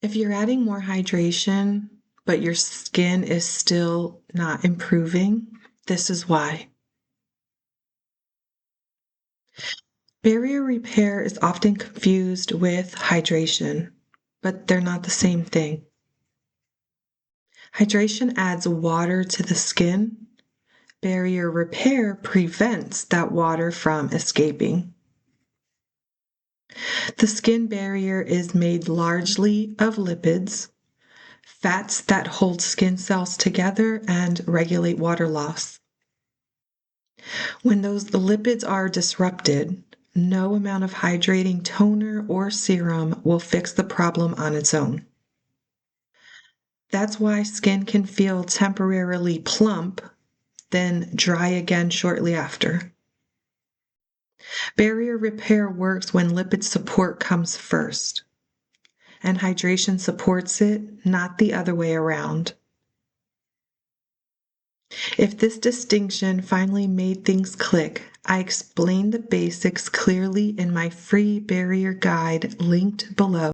If you're adding more hydration, but your skin is still not improving, this is why. Barrier repair is often confused with hydration, but they're not the same thing. Hydration adds water to the skin. Barrier repair prevents that water from escaping. The skin barrier is made largely of lipids, fats that hold skin cells together and regulate water loss. When those lipids are disrupted, no amount of hydrating toner or serum will fix the problem on its own. That's why skin can feel temporarily plump, then dry again shortly after. Barrier repair works when lipid support comes first, and hydration supports it, not the other way around. If this distinction finally made things click, I explained the basics clearly in my free barrier guide linked below.